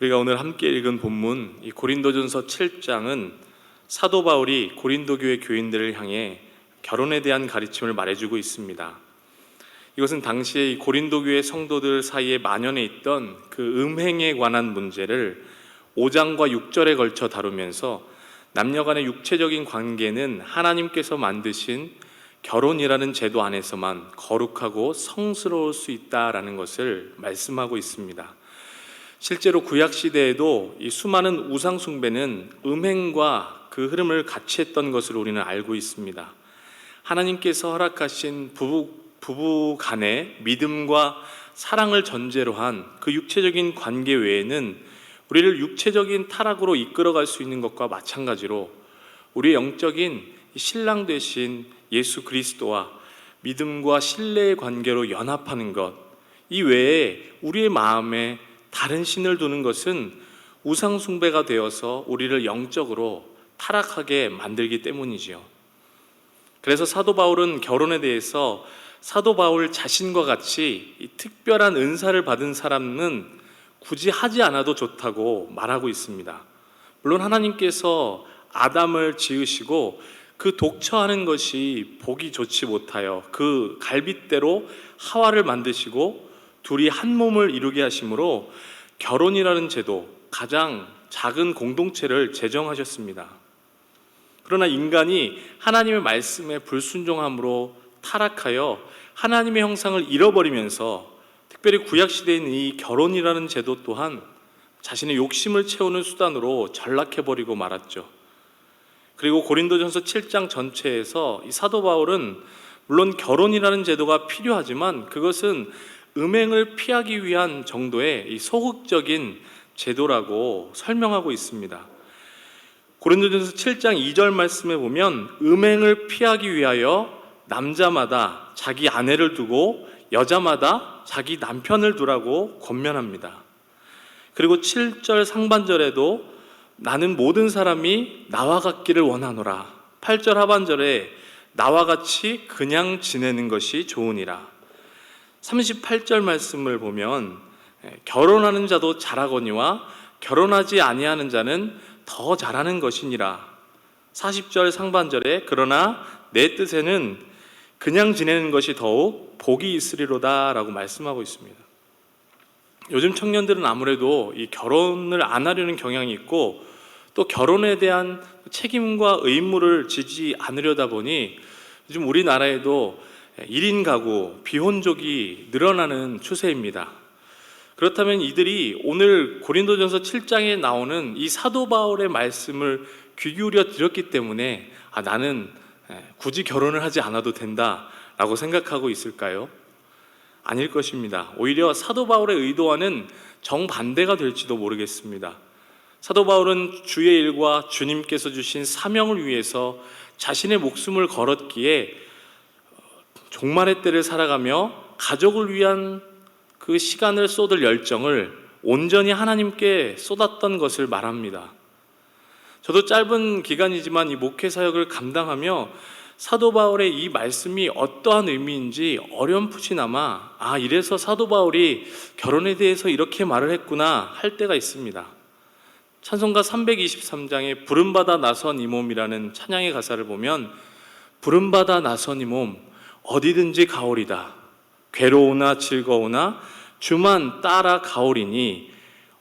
우리가 오늘 함께 읽은 본문 이 고린도전서 7장은 사도 바울이 고린도 교회 교인들을 향해 결혼에 대한 가르침을 말해주고 있습니다. 이것은 당시에 이 고린도 교회 성도들 사이에 만연해 있던 그 음행에 관한 문제를 5장과 6절에 걸쳐 다루면서 남녀 간의 육체적인 관계는 하나님께서 만드신 결혼이라는 제도 안에서만 거룩하고 성스러울 수 있다라는 것을 말씀하고 있습니다. 실제로 구약 시대에도 이 수많은 우상 숭배는 음행과 그 흐름을 같이 했던 것을 우리는 알고 있습니다. 하나님께서 허락하신 부부 간의 믿음과 사랑을 전제로 한 그 육체적인 관계 외에는 우리를 육체적인 타락으로 이끌어갈 수 있는 것과 마찬가지로 우리의 영적인 신랑 되신 예수 그리스도와 믿음과 신뢰의 관계로 연합하는 것, 이 외에 우리의 마음에 다른 신을 두는 것은 우상 숭배가 되어서 우리를 영적으로 타락하게 만들기 때문이지요. 그래서 사도 바울은 결혼에 대해서 사도 바울 자신과 같이 이 특별한 은사를 받은 사람은 굳이 하지 않아도 좋다고 말하고 있습니다. 물론 하나님께서 아담을 지으시고 그 독처하는 것이 보기 좋지 못하여 그 갈빗대로 하와를 만드시고 둘이 한 몸을 이루게 하심으로 결혼이라는 제도, 가장 작은 공동체를 제정하셨습니다. 그러나 인간이 하나님의 말씀에 불순종함으로 타락하여 하나님의 형상을 잃어버리면서 특별히 구약시대에 있는 이 결혼이라는 제도 또한 자신의 욕심을 채우는 수단으로 전락해버리고 말았죠. 그리고 고린도전서 7장 전체에서 이 사도 바울은 물론 결혼이라는 제도가 필요하지만 그것은 음행을 피하기 위한 정도의 이 소극적인 제도라고 설명하고 있습니다. 고린도전서 7장 2절 말씀에 보면 음행을 피하기 위하여 남자마다 자기 아내를 두고 여자마다 자기 남편을 두라고 권면합니다. 그리고 7절 상반절에도 나는 모든 사람이 나와 같기를 원하노라. 8절 하반절에 나와 같이 그냥 지내는 것이 좋으니라. 38절 말씀을 보면 결혼하는 자도 잘하거니와 결혼하지 아니하는 자는 더 잘하는 것이니라. 40절 상반절에 그러나 내 뜻에는 그냥 지내는 것이 더욱 복이 있으리로다 라고 말씀하고 있습니다. 요즘 청년들은 아무래도 이 결혼을 안 하려는 경향이 있고 또 결혼에 대한 책임과 의무를 지지 않으려다 보니 요즘 우리나라에도 1인 가구, 비혼족이 늘어나는 추세입니다. 그렇다면 이들이 오늘 고린도전서 7장에 나오는 이 사도 바울의 말씀을 귀 기울여 들었기 때문에 나는 굳이 결혼을 하지 않아도 된다라고 생각하고 있을까요? 아닐 것입니다. 오히려 사도 바울의 의도와는 정반대가 될지도 모르겠습니다. 사도 바울은 주의 일과 주님께서 주신 사명을 위해서 자신의 목숨을 걸었기에 종말의 때를 살아가며 가족을 위한 그 시간을 쏟을 열정을 온전히 하나님께 쏟았던 것을 말합니다. 저도 짧은 기간이지만 이 목회 사역을 감당하며 사도 바울의 이 말씀이 어떠한 의미인지 어렴풋이나마 이래서 사도 바울이 결혼에 대해서 이렇게 말을 했구나 할 때가 있습니다. 찬송가 323장에 부름받아 나선 이 몸이라는 찬양의 가사를 보면 부름받아 나선 이 몸 어디든지 가오리다. 괴로우나 즐거우나 주만 따라 가오리니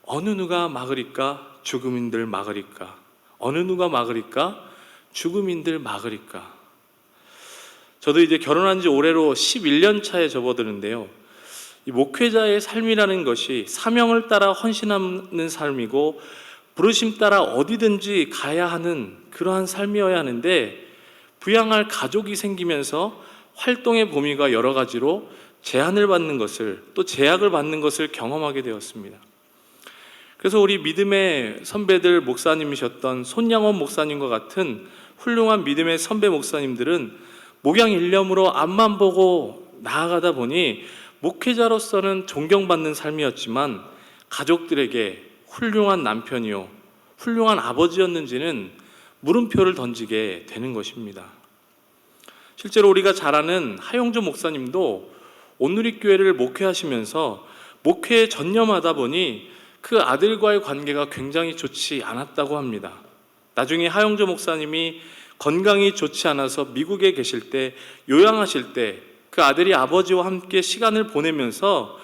어느 누가 막으리까 죽음인들 막으리까. 어느 누가 막으리까 죽음인들 막으리까. 저도 이제 결혼한 지 올해로 11년 차에 접어드는데요. 이 목회자의 삶이라는 것이 사명을 따라 헌신하는 삶이고 부르심 따라 어디든지 가야 하는 그러한 삶이어야 하는데 부양할 가족이 생기면서 활동의 범위가 여러 가지로 제한을 받는 것을 또 제약을 받는 것을 경험하게 되었습니다. 그래서 우리 믿음의 선배들 목사님이셨던 손양원 목사님과 같은 훌륭한 믿음의 선배 목사님들은 목양 일념으로 앞만 보고 나아가다 보니 목회자로서는 존경받는 삶이었지만 가족들에게 훌륭한 남편이요 훌륭한 아버지였는지는 물음표를 던지게 되는 것입니다. 실제로 우리가 잘 아는 하용조 목사님도 온누리교회를 목회하시면서 목회에 전념하다 보니 그 아들과의 관계가 굉장히 좋지 않았다고 합니다. 나중에 하영조 목사님이 건강이 좋지 않아서 미국에 계실 때, 요양하실 때 그 아들이 아버지와 함께 시간을 보내면서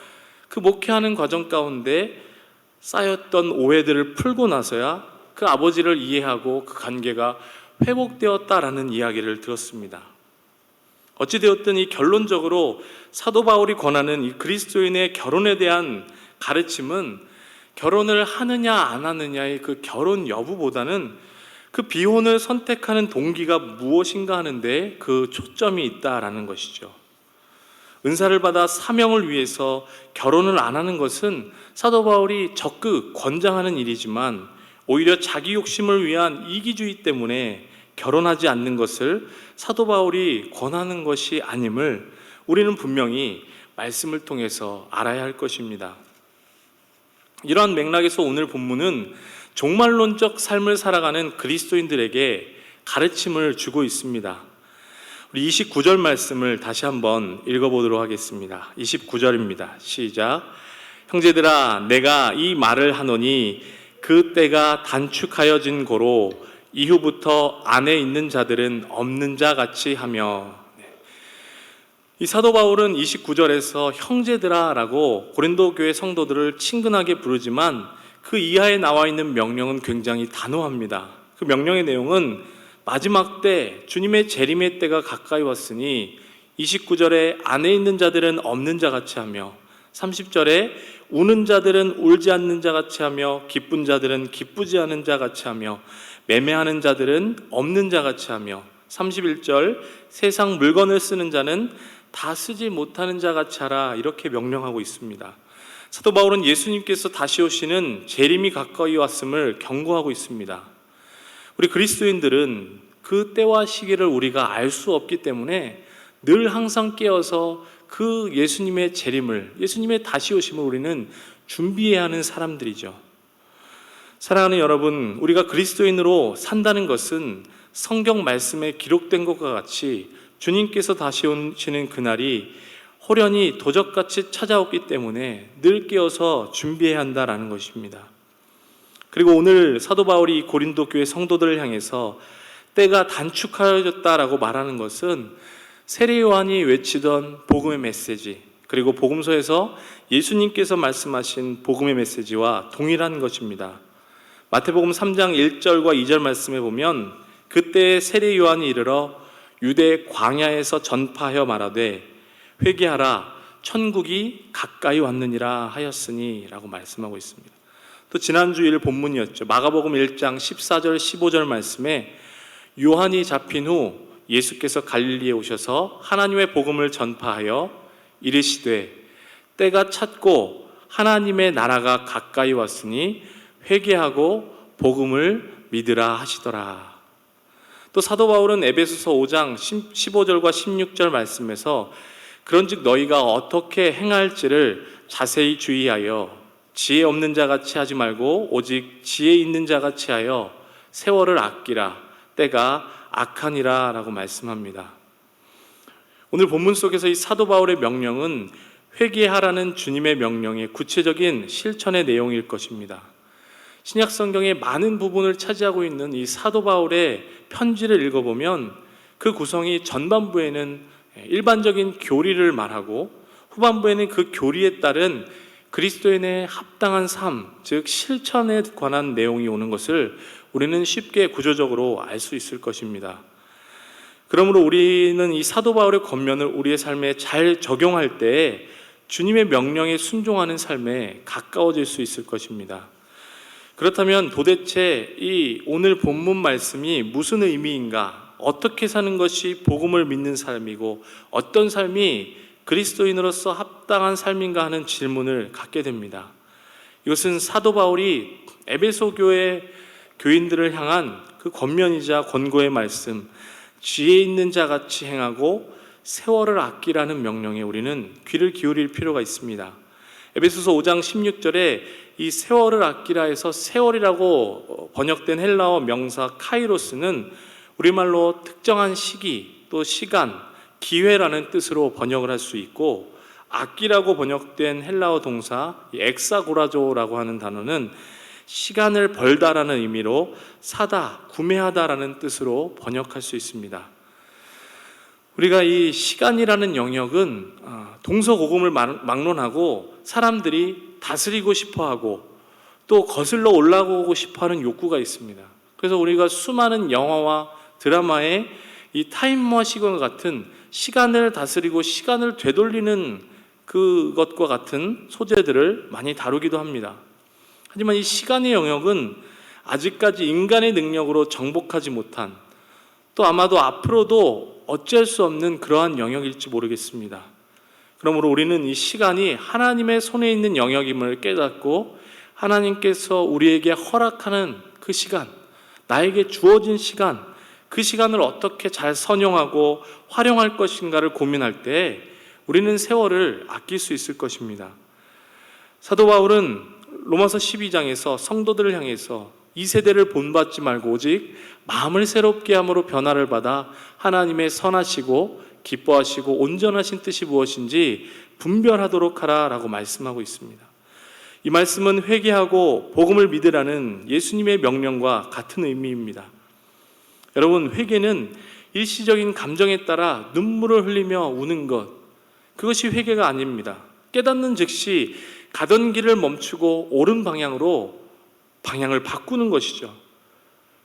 그 목회하는 과정 가운데 쌓였던 오해들을 풀고 나서야 그 아버지를 이해하고 그 관계가 회복되었다라는 이야기를 들었습니다. 어찌되었든 이 결론적으로 사도 바울이 권하는 이 그리스도인의 결혼에 대한 가르침은 결혼을 하느냐 안 하느냐의 그 결혼 여부보다는 그 비혼을 선택하는 동기가 무엇인가 하는데 그 초점이 있다라는 것이죠. 은사를 받아 사명을 위해서 결혼을 안 하는 것은 사도 바울이 적극 권장하는 일이지만 오히려 자기 욕심을 위한 이기주의 때문에 결혼하지 않는 것을 사도 바울이 권하는 것이 아님을 우리는 분명히 말씀을 통해서 알아야 할 것입니다. 이러한 맥락에서 오늘 본문은 종말론적 삶을 살아가는 그리스도인들에게 가르침을 주고 있습니다. 우리 29절 말씀을 다시 한번 읽어보도록 하겠습니다. 29절입니다. 시작. 형제들아, 내가 이 말을 하노니 그 때가 단축하여진 고로 이후부터 안에 있는 자들은 없는 자 같이 하며. 이 사도 바울은 29절에서 형제들아 라고 고린도 교회 성도들을 친근하게 부르지만 그 이하에 나와 있는 명령은 굉장히 단호합니다. 그 명령의 내용은 마지막 때 주님의 재림의 때가 가까이 왔으니 29절에 안에 있는 자들은 없는 자 같이 하며 30절에 우는 자들은 울지 않는 자 같이 하며 기쁜 자들은 기쁘지 않은 자 같이 하며 매매하는 자들은 없는 자 같이 하며 31절 세상 물건을 쓰는 자는 다 쓰지 못하는 자 같이 하라 이렇게 명령하고 있습니다. 사도 바울은 예수님께서 다시 오시는 재림이 가까이 왔음을 경고하고 있습니다. 우리 그리스도인들은 그 때와 시기를 우리가 알 수 없기 때문에 늘 항상 깨어서 그 예수님의 재림을, 예수님의 다시 오심을 우리는 준비해야 하는 사람들이죠. 사랑하는 여러분, 우리가 그리스도인으로 산다는 것은 성경 말씀에 기록된 것과 같이 주님께서 다시 오시는 그날이 호련히 도적같이 찾아오기 때문에 늘 깨어서 준비해야 한다라는 것입니다. 그리고 오늘 사도 바울이 고린도 교회 성도들을 향해서 때가 단축하여졌다라고 말하는 것은 세례 요한이 외치던 복음의 메시지, 그리고 복음서에서 예수님께서 말씀하신 복음의 메시지와 동일한 것입니다. 마태복음 3장 1절과 2절 말씀에 보면 그때 세례 요한이 이르러 유대 광야에서 전파하여 말하되 회개하라 천국이 가까이 왔느니라 하였으니 라고 말씀하고 있습니다. 또 지난주일 본문이었죠. 마가복음 1장 14절 15절 말씀에 요한이 잡힌 후 예수께서 갈릴리에 오셔서 하나님의 복음을 전파하여 이르시되 때가 찼고 하나님의 나라가 가까이 왔으니 회개하고 복음을 믿으라 하시더라. 또 사도 바울은 에베소서 5장 15절과 16절 말씀에서 그런즉 너희가 어떻게 행할지를 자세히 주의하여 지혜 없는 자같이 하지 말고 오직 지혜 있는 자같이 하여 세월을 아끼라 때가 악하니라 라고 말씀합니다. 오늘 본문 속에서 이 사도 바울의 명령은 회개하라는 주님의 명령의 구체적인 실천의 내용일 것입니다. 신약 성경의 많은 부분을 차지하고 있는 이 사도 바울의 편지를 읽어보면 그 구성이 전반부에는 일반적인 교리를 말하고 후반부에는 그 교리에 따른 그리스도인의 합당한 삶, 즉 실천에 관한 내용이 오는 것을 우리는 쉽게 구조적으로 알 수 있을 것입니다. 그러므로 우리는 이 사도 바울의 권면을 우리의 삶에 잘 적용할 때 주님의 명령에 순종하는 삶에 가까워질 수 있을 것입니다. 그렇다면 도대체 이 오늘 본문 말씀이 무슨 의미인가? 어떻게 사는 것이 복음을 믿는 삶이고 어떤 삶이 그리스도인으로서 합당한 삶인가 하는 질문을 갖게 됩니다. 이것은 사도 바울이 에베소 교회 교인들을 향한 그 권면이자 권고의 말씀, 지혜 있는 자같이 행하고 세월을 아끼라는 명령에 우리는 귀를 기울일 필요가 있습니다. 에베소서 5장 16절에 이 세월을 아끼라 해서 세월이라고 번역된 헬라어 명사 카이로스는 우리말로 특정한 시기 또 시간, 기회라는 뜻으로 번역을 할 수 있고 아끼라고 번역된 헬라어 동사 엑사고라조라고 하는 단어는 시간을 벌다라는 의미로 사다, 구매하다라는 뜻으로 번역할 수 있습니다. 우리가 이 시간이라는 영역은 동서고금을 막론하고 사람들이 다스리고 싶어하고 또 거슬러 올라오고 싶어하는 욕구가 있습니다. 그래서 우리가 수많은 영화와 드라마에 이 타임머신과 같은 시간을 다스리고 시간을 되돌리는 그것과 같은 소재들을 많이 다루기도 합니다. 하지만 이 시간의 영역은 아직까지 인간의 능력으로 정복하지 못한, 또 아마도 앞으로도 어쩔 수 없는 그러한 영역일지 모르겠습니다. 그러므로 우리는 이 시간이 하나님의 손에 있는 영역임을 깨닫고 하나님께서 우리에게 허락하는 그 시간, 나에게 주어진 시간, 그 시간을 어떻게 잘 선용하고 활용할 것인가를 고민할 때 우리는 세월을 아낄 수 있을 것입니다. 사도 바울은 로마서 12장에서 성도들을 향해서 이 세대를 본받지 말고 오직 마음을 새롭게 함으로 변화를 받아 하나님의 선하시고 기뻐하시고 온전하신 뜻이 무엇인지 분별하도록 하라라고 말씀하고 있습니다. 이 말씀은 회개하고 복음을 믿으라는 예수님의 명령과 같은 의미입니다. 여러분, 회개는 일시적인 감정에 따라 눈물을 흘리며 우는 것, 그것이 회개가 아닙니다. 깨닫는 즉시 가던 길을 멈추고 옳은 방향으로 방향을 바꾸는 것이죠.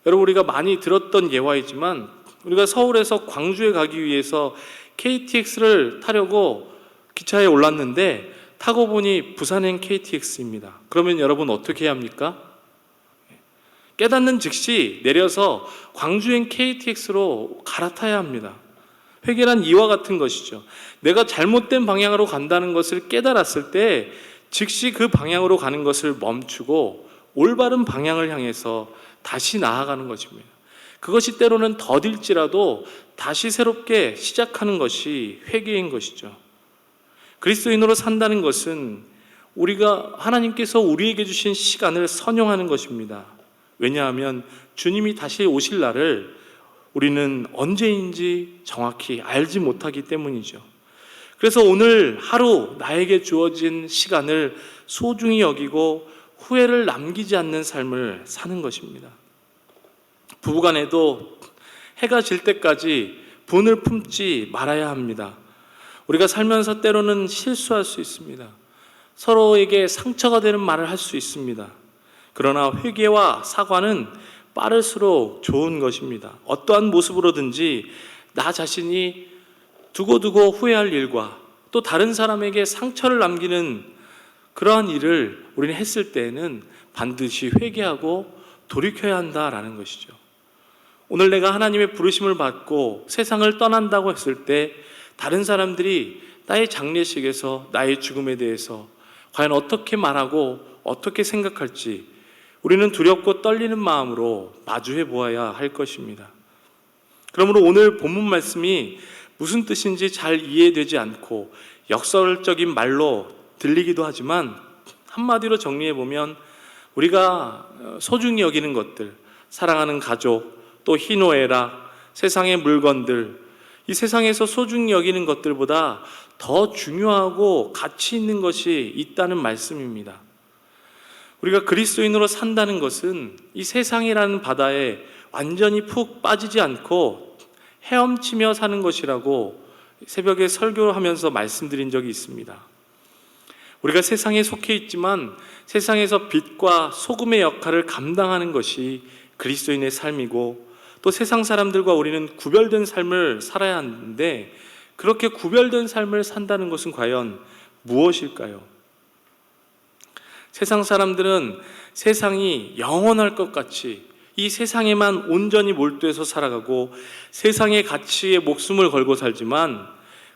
여러분, 우리가 많이 들었던 예화이지만 우리가 서울에서 광주에 가기 위해서 KTX를 타려고 기차에 올랐는데 타고 보니 부산행 KTX입니다. 그러면 여러분 어떻게 해야 합니까? 깨닫는 즉시 내려서 광주행 KTX로 갈아타야 합니다. 회개란 이와 같은 것이죠. 내가 잘못된 방향으로 간다는 것을 깨달았을 때 즉시 그 방향으로 가는 것을 멈추고 올바른 방향을 향해서 다시 나아가는 것입니다. 그것이 때로는 더딜지라도 다시 새롭게 시작하는 것이 회개인 것이죠. 그리스도인으로 산다는 것은 우리가 하나님께서 우리에게 주신 시간을 선용하는 것입니다. 왜냐하면 주님이 다시 오실 날을 우리는 언제인지 정확히 알지 못하기 때문이죠. 그래서 오늘 하루 나에게 주어진 시간을 소중히 여기고 후회를 남기지 않는 삶을 사는 것입니다. 부부간에도 해가 질 때까지 분을 품지 말아야 합니다. 우리가 살면서 때로는 실수할 수 있습니다. 서로에게 상처가 되는 말을 할 수 있습니다. 그러나 회개와 사과는 빠를수록 좋은 것입니다. 어떠한 모습으로든지 나 자신이 두고두고 후회할 일과 또 다른 사람에게 상처를 남기는 그러한 일을 우리는 했을 때에는 반드시 회개하고 돌이켜야 한다라는 것이죠. 오늘 내가 하나님의 부르심을 받고 세상을 떠난다고 했을 때 다른 사람들이 나의 장례식에서 나의 죽음에 대해서 과연 어떻게 말하고 어떻게 생각할지 우리는 두렵고 떨리는 마음으로 마주해 보아야 할 것입니다. 그러므로 오늘 본문 말씀이 무슨 뜻인지 잘 이해되지 않고 역설적인 말로 들리기도 하지만 한마디로 정리해 보면 우리가 소중히 여기는 것들, 사랑하는 가족, 또 희노애락, 세상의 물건들, 이 세상에서 소중히 여기는 것들보다 더 중요하고 가치 있는 것이 있다는 말씀입니다. 우리가 그리스도인으로 산다는 것은 이 세상이라는 바다에 완전히 푹 빠지지 않고 헤엄치며 사는 것이라고 새벽에 설교하면서 말씀드린 적이 있습니다. 우리가 세상에 속해 있지만 세상에서 빛과 소금의 역할을 감당하는 것이 그리스도인의 삶이고 또 세상 사람들과 우리는 구별된 삶을 살아야 하는데 그렇게 구별된 삶을 산다는 것은 과연 무엇일까요? 세상 사람들은 세상이 영원할 것 같이 이 세상에만 온전히 몰두해서 살아가고 세상의 가치에 목숨을 걸고 살지만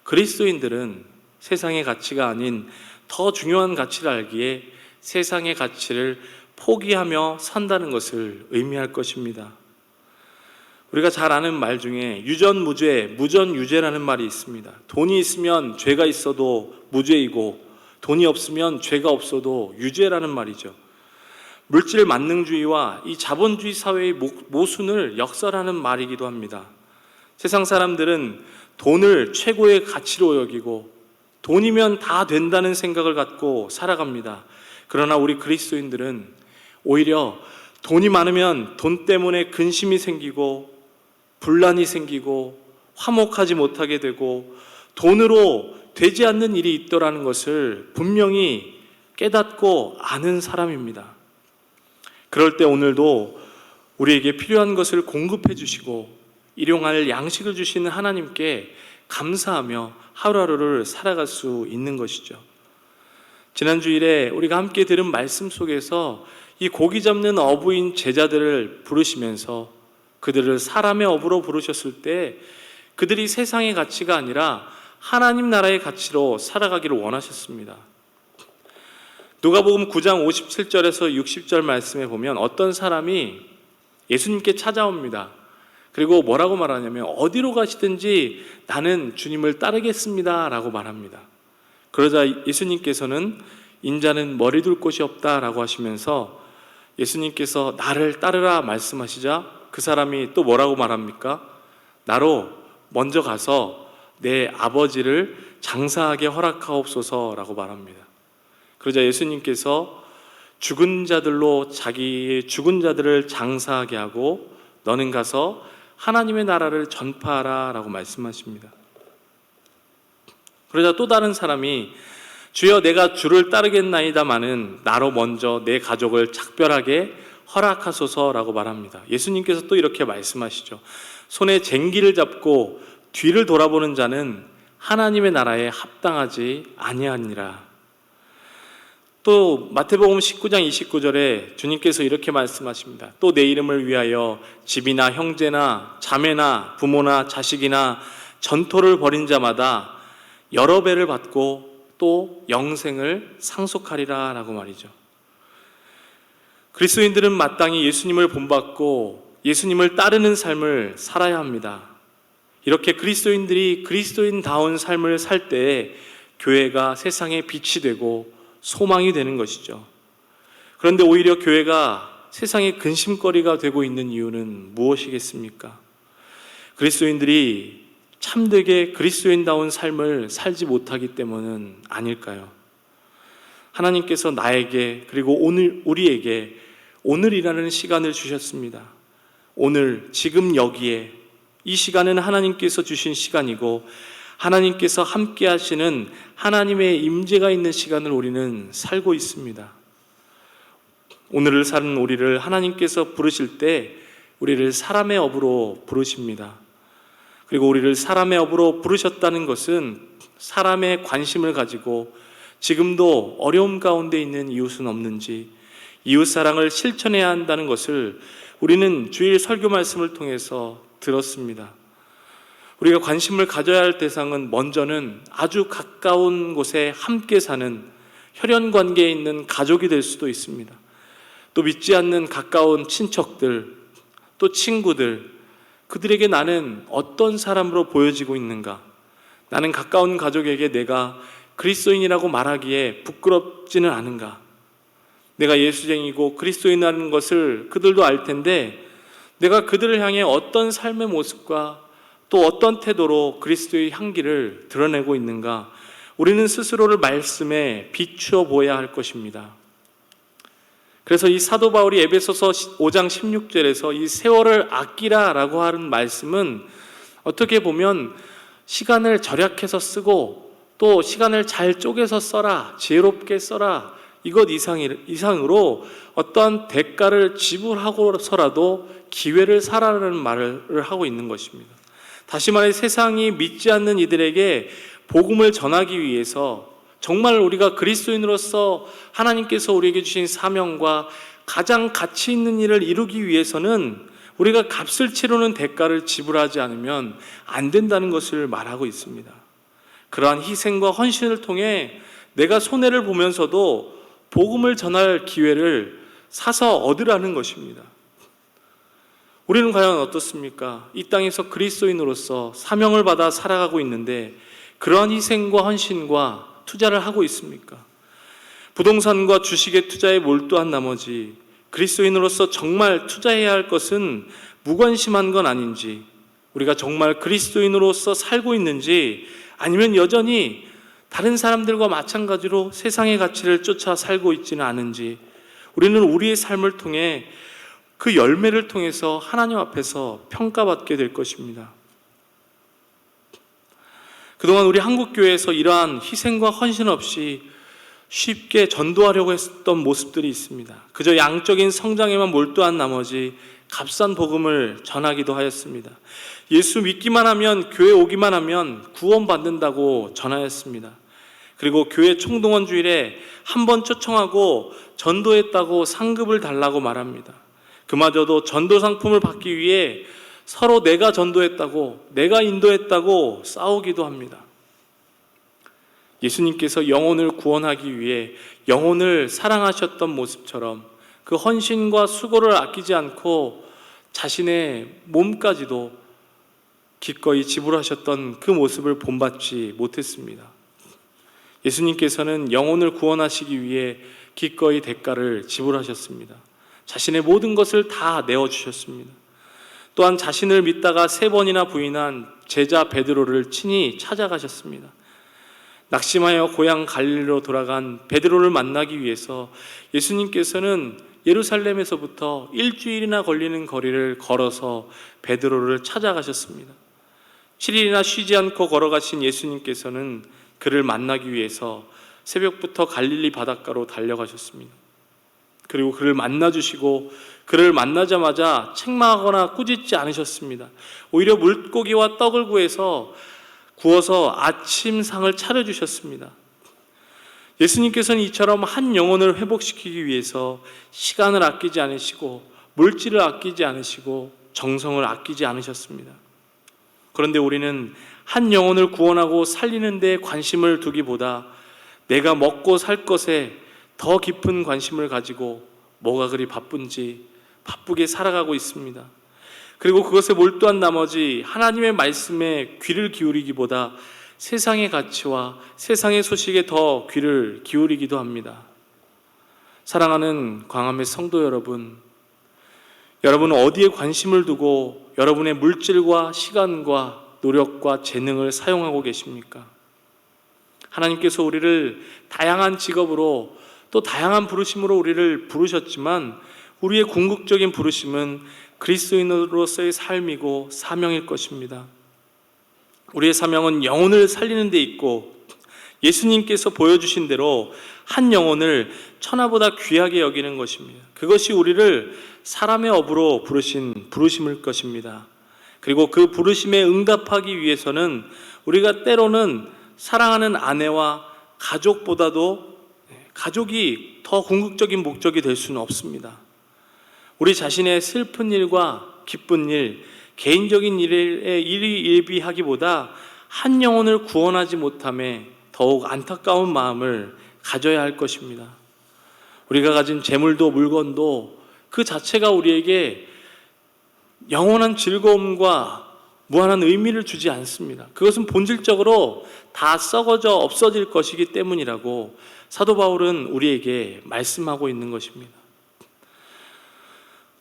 그리스도인들은 세상의 가치가 아닌 더 중요한 가치를 알기에 세상의 가치를 포기하며 산다는 것을 의미할 것입니다. 우리가 잘 아는 말 중에 유전무죄, 무전유죄라는 말이 있습니다. 돈이 있으면 죄가 있어도 무죄이고 돈이 없으면 죄가 없어도 유죄라는 말이죠. 물질 만능주의와 이 자본주의 사회의 모순을 역설하는 말이기도 합니다. 세상 사람들은 돈을 최고의 가치로 여기고 돈이면 다 된다는 생각을 갖고 살아갑니다. 그러나 우리 그리스도인들은 오히려 돈이 많으면 돈 때문에 근심이 생기고 분란이 생기고 화목하지 못하게 되고 돈으로 되지 않는 일이 있더라는 것을 분명히 깨닫고 아는 사람입니다. 그럴 때 오늘도 우리에게 필요한 것을 공급해 주시고 일용할 양식을 주시는 하나님께 감사하며 하루하루를 살아갈 수 있는 것이죠. 지난 주일에 우리가 함께 들은 말씀 속에서 이 고기 잡는 어부인 제자들을 부르시면서 그들을 사람의 어부로 부르셨을 때 그들이 세상의 가치가 아니라 하나님 나라의 가치로 살아가기를 원하셨습니다. 누가복음 9장 57절에서 60절 말씀에 보면 어떤 사람이 예수님께 찾아옵니다. 그리고 뭐라고 말하냐면 어디로 가시든지 나는 주님을 따르겠습니다 라고 말합니다. 그러자 예수님께서는 인자는 머리 둘 곳이 없다 라고 하시면서 예수님께서 나를 따르라 말씀하시자 그 사람이 또 뭐라고 말합니까? 나로 먼저 가서 내 아버지를 장사하게 허락하옵소서 라고 말합니다. 그러자 예수님께서 죽은 자들로 자기의 죽은 자들을 장사하게 하고 너는 가서 하나님의 나라를 전파하라 라고 말씀하십니다. 그러자 또 다른 사람이 주여 내가 주를 따르겠나이다마는 나로 먼저 내 가족을 작별하게 허락하소서라고 말합니다. 예수님께서 또 이렇게 말씀하시죠. 손에 쟁기를 잡고 뒤를 돌아보는 자는 하나님의 나라에 합당하지 아니하니라. 또 마태복음 19장 29절에 주님께서 이렇게 말씀하십니다. 또 내 이름을 위하여 집이나 형제나 자매나 부모나 자식이나 전토를 벌인 자마다 여러 배를 받고 또 영생을 상속하리라 라고 말이죠. 그리스도인들은 마땅히 예수님을 본받고 예수님을 따르는 삶을 살아야 합니다. 이렇게 그리스도인들이 그리스도인다운 삶을 살 때에 교회가 세상의 빛이 되고 소망이 되는 것이죠. 그런데 오히려 교회가 세상의 근심거리가 되고 있는 이유는 무엇이겠습니까? 그리스도인들이 참되게 그리스도인다운 삶을 살지 못하기 때문은 아닐까요? 하나님께서 나에게 그리고 우리에게 오늘이라는 시간을 주셨습니다. 오늘 지금 여기에 이 시간은 하나님께서 주신 시간이고 하나님께서 함께 하시는 하나님의 임재가 있는 시간을 우리는 살고 있습니다. 오늘을 사는 우리를 하나님께서 부르실 때 우리를 사람의 업으로 부르십니다. 그리고 우리를 사람의 업으로 부르셨다는 것은 사람의 관심을 가지고 지금도 어려움 가운데 있는 이웃은 없는지 이웃사랑을 실천해야 한다는 것을 우리는 주일 설교 말씀을 통해서 들었습니다. 우리가 관심을 가져야 할 대상은 먼저는 아주 가까운 곳에 함께 사는 혈연 관계에 있는 가족이 될 수도 있습니다. 또 믿지 않는 가까운 친척들, 또 친구들, 그들에게 나는 어떤 사람으로 보여지고 있는가? 나는 가까운 가족에게 내가 그리스도인이라고 말하기에 부끄럽지는 않은가? 내가 예수쟁이고 그리스도인이라는 것을 그들도 알 텐데 내가 그들을 향해 어떤 삶의 모습과 또 어떤 태도로 그리스도의 향기를 드러내고 있는가? 우리는 스스로를 말씀에 비추어 보아야 할 것입니다. 그래서 이 사도 바울이 에베소서 5장 16절에서 이 세월을 아끼라라고 하는 말씀은 어떻게 보면 시간을 절약해서 쓰고 또 시간을 잘 쪼개서 써라, 지혜롭게 써라, 이것 이상으로 어떠한 대가를 지불하고서라도 기회를 사라는 말을 하고 있는 것입니다. 다시 말해 세상이 믿지 않는 이들에게 복음을 전하기 위해서 정말 우리가 그리스도인으로서 하나님께서 우리에게 주신 사명과 가장 가치 있는 일을 이루기 위해서는 우리가 값을 치르는 대가를 지불하지 않으면 안 된다는 것을 말하고 있습니다. 그러한 희생과 헌신을 통해 내가 손해를 보면서도 복음을 전할 기회를 사서 얻으라는 것입니다. 우리는 과연 어떻습니까? 이 땅에서 그리스도인으로서 사명을 받아 살아가고 있는데 그러한 희생과 헌신과 투자를 하고 있습니까? 부동산과 주식의 투자에 몰두한 나머지 그리스도인으로서 정말 투자해야 할 것은 무관심한 건 아닌지, 우리가 정말 그리스도인으로서 살고 있는지, 아니면 여전히 다른 사람들과 마찬가지로 세상의 가치를 쫓아 살고 있지는 않은지, 우리는 우리의 삶을 통해 그 열매를 통해서 하나님 앞에서 평가받게 될 것입니다. 그동안 우리 한국교회에서 이러한 희생과 헌신 없이 쉽게 전도하려고 했던 모습들이 있습니다. 그저 양적인 성장에만 몰두한 나머지 값싼 복음을 전하기도 하였습니다. 예수 믿기만 하면, 교회 오기만 하면 구원받는다고 전하였습니다. 그리고 교회 총동원 주일에 한 번 초청하고 전도했다고 상급을 달라고 말합니다. 그마저도 전도 상품을 받기 위해 서로 내가 전도했다고, 내가 인도했다고 싸우기도 합니다. 예수님께서 영혼을 구원하기 위해 영혼을 사랑하셨던 모습처럼 그 헌신과 수고를 아끼지 않고 자신의 몸까지도 기꺼이 지불하셨던 그 모습을 본받지 못했습니다. 예수님께서는 영혼을 구원하시기 위해 기꺼이 대가를 지불하셨습니다. 자신의 모든 것을 다 내어주셨습니다. 또한 자신을 믿다가 3번이나 부인한 제자 베드로를 친히 찾아가셨습니다. 낙심하여 고향 갈릴리로 돌아간 베드로를 만나기 위해서 예수님께서는 예루살렘에서부터 일주일이나 걸리는 거리를 걸어서 베드로를 찾아가셨습니다. 7일이나 쉬지 않고 걸어가신 예수님께서는 그를 만나기 위해서 새벽부터 갈릴리 바닷가로 달려가셨습니다. 그리고 그를 만나주시고 그를 만나자마자 책망하거나 꾸짖지 않으셨습니다. 오히려 물고기와 떡을 구워서 아침상을 차려주셨습니다. 예수님께서는 이처럼 한 영혼을 회복시키기 위해서 시간을 아끼지 않으시고 물질을 아끼지 않으시고 정성을 아끼지 않으셨습니다. 그런데 우리는 한 영혼을 구원하고 살리는 데 관심을 두기보다 내가 먹고 살 것에 더 깊은 관심을 가지고 뭐가 그리 바쁜지 바쁘게 살아가고 있습니다. 그리고 그것에 몰두한 나머지 하나님의 말씀에 귀를 기울이기보다 세상의 가치와 세상의 소식에 더 귀를 기울이기도 합니다. 사랑하는 광화의 성도 여러분, 여러분은 어디에 관심을 두고 여러분의 물질과 시간과 노력과 재능을 사용하고 계십니까? 하나님께서 우리를 다양한 직업으로 또 다양한 부르심으로 우리를 부르셨지만 우리의 궁극적인 부르심은 그리스도인으로서의 삶이고 사명일 것입니다. 우리의 사명은 영혼을 살리는 데 있고 예수님께서 보여주신 대로 한 영혼을 천하보다 귀하게 여기는 것입니다. 그것이 우리를 사람의 업으로 부르신 부르심일 것입니다. 그리고 그 부르심에 응답하기 위해서는 우리가 때로는 사랑하는 아내와 가족보다도 가족이 더 궁극적인 목적이 될 수는 없습니다. 우리 자신의 슬픈 일과 기쁜 일, 개인적인 일에 일비하기보다 한 영혼을 구원하지 못함에 더욱 안타까운 마음을 가져야 할 것입니다. 우리가 가진 재물도 물건도 그 자체가 우리에게 영원한 즐거움과 무한한 의미를 주지 않습니다. 그것은 본질적으로 다 썩어져 없어질 것이기 때문이라고 사도 바울은 우리에게 말씀하고 있는 것입니다.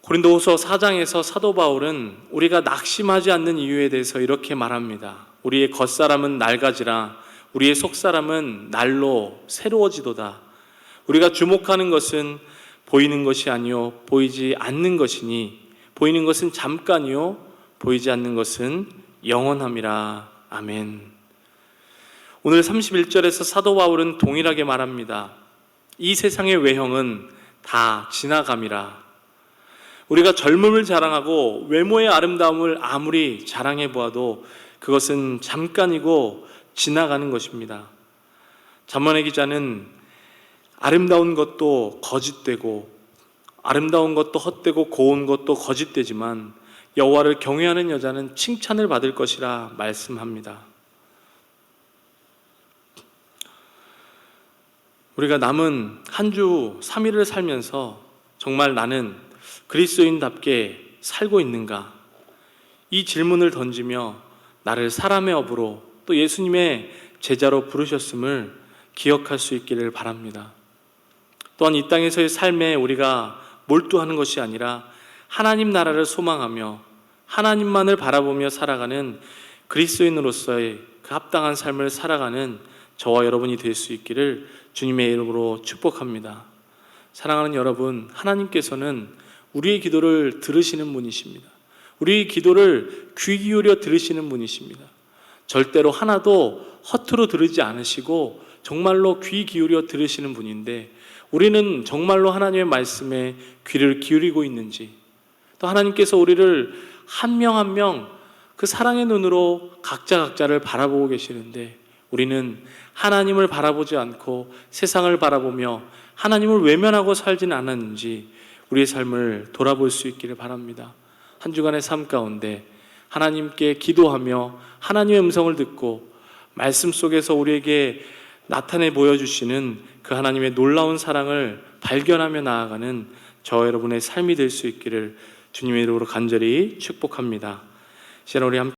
고린도후서 4장에서 사도 바울은 우리가 낙심하지 않는 이유에 대해서 이렇게 말합니다. 우리의 겉사람은 낡아지라 우리의 속사람은 날로 새로워지도다. 우리가 주목하는 것은 보이는 것이 아니요 보이지 않는 것이니 보이는 것은 잠깐이요 보이지 않는 것은 영원함이라. 아멘. 오늘 31절에서 사도 바울은 동일하게 말합니다. 이 세상의 외형은 다 지나감이라. 우리가 젊음을 자랑하고 외모의 아름다움을 아무리 자랑해 보아도 그것은 잠깐이고 지나가는 것입니다. 잠언의 기자는 아름다운 것도 거짓되고 아름다운 것도 헛되고 고운 것도 거짓되지만 여호와를 경외하는 여자는 칭찬을 받을 것이라 말씀합니다. 우리가 남은 한 주 3일을 살면서 정말 나는 그리스도인답게 살고 있는가? 이 질문을 던지며 나를 사람의 업으로 또 예수님의 제자로 부르셨음을 기억할 수 있기를 바랍니다. 또한 이 땅에서의 삶에 우리가 몰두하는 것이 아니라 하나님 나라를 소망하며 하나님만을 바라보며 살아가는 그리스도인으로서의 그 합당한 삶을 살아가는 저와 여러분이 될 수 있기를 주님의 이름으로 축복합니다. 사랑하는 여러분, 하나님께서는 우리의 기도를 들으시는 분이십니다. 우리의 기도를 귀 기울여 들으시는 분이십니다. 절대로 하나도 허투루 들으지 않으시고 정말로 귀 기울여 들으시는 분인데, 우리는 정말로 하나님의 말씀에 귀를 기울이고 있는지, 또 하나님께서 우리를 한 명 한 명 그 사랑의 눈으로 각자를 바라보고 계시는데, 우리는 하나님을 바라보지 않고 세상을 바라보며 하나님을 외면하고 살지는 않았는지 우리의 삶을 돌아볼 수 있기를 바랍니다. 한 주간의 삶 가운데 하나님께 기도하며 하나님의 음성을 듣고 말씀 속에서 우리에게 나타내 보여주시는 그 하나님의 놀라운 사랑을 발견하며 나아가는 저와 여러분의 삶이 될 수 있기를 주님의 이름으로 간절히 축복합니다. 시간 우리 함께